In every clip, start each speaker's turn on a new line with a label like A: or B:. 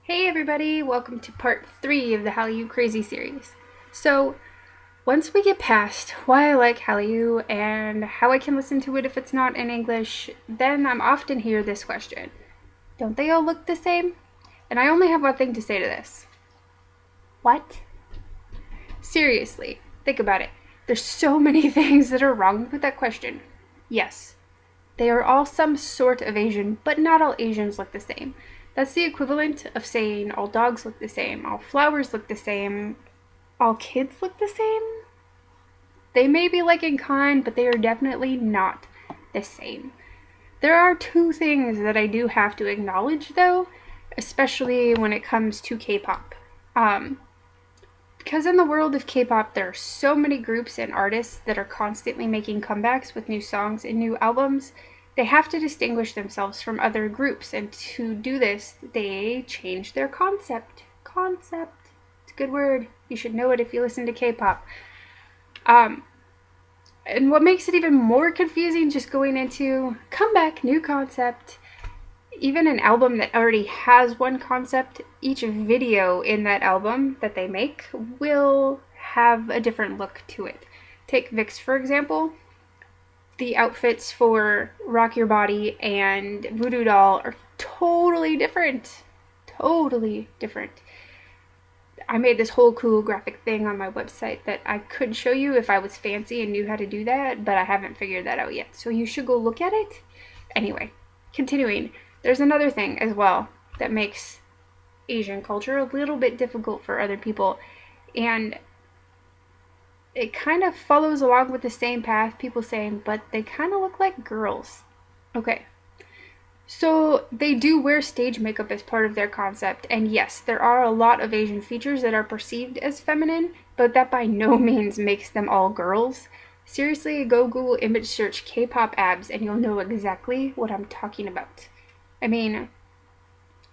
A: Hey everybody, welcome to part 3 of the Hallyu Crazy series. So, once we get past why I like Hallyu and how I can listen to it if it's not in English, then I'm often hear this question. Don't they all look the same? And I only have one thing to say to this. What? Seriously, think about it. There's so many things that are wrong with that question. Yes, they are all some sort of Asian, but not all Asians look the same. That's the equivalent of saying all dogs look the same, all flowers look the same, all kids look the same. They may be like in kind, but they are definitely not the same. There are two things that I do have to acknowledge though, especially when it comes to K-pop. Because in the world of K-pop, there are so many groups and artists that are constantly making comebacks with new songs and new albums. They have to distinguish themselves from other groups, and to do this, they change their concept. Concept. It's a good word. You should know it if you listen to K-pop. And what makes it even more confusing, just going into comeback, new concept, even an album that already has one concept, each video in that album that they make will have a different look to it. Take VIX, for example. The outfits for Rock Your Body and Voodoo Doll are totally different. Totally different. I made this whole cool graphic thing on my website that I could show you if I was fancy and knew how to do that, but I haven't figured that out yet. So you should go look at it. Anyway, continuing. There's another thing as well that makes Asian culture a little bit difficult for other people, and it kind of follows along with the same path, people saying, but they kind of look like girls. Okay, so they do wear stage makeup as part of their concept, and yes, there are a lot of Asian features that are perceived as feminine, but that by no means makes them all girls. Seriously, go Google image search K-pop abs and you'll know exactly what I'm talking about. I mean,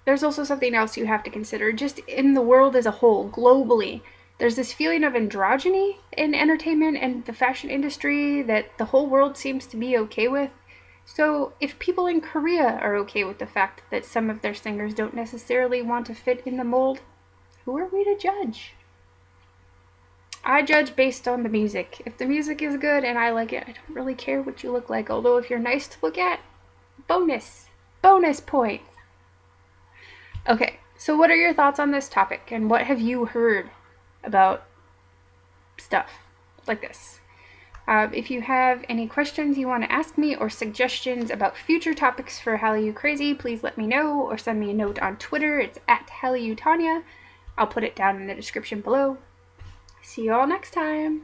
A: there's also something else you have to consider, just in the world as a whole, globally. There's this feeling of androgyny in entertainment and the fashion industry that the whole world seems to be okay with. So if people in Korea are okay with the fact that some of their singers don't necessarily want to fit in the mold, who are we to judge? I judge based on the music. If the music is good and I like it, I don't really care what you look like. Although if you're nice to look at, bonus. Bonus points. Okay, so what are your thoughts on this topic, and what have you heard about stuff like this? If you have any questions you want to ask me or suggestions about future topics for Hallyu Crazy, please let me know or send me a note on Twitter. It's at HallyuTanya. I'll put it down in the description below. See you all next time.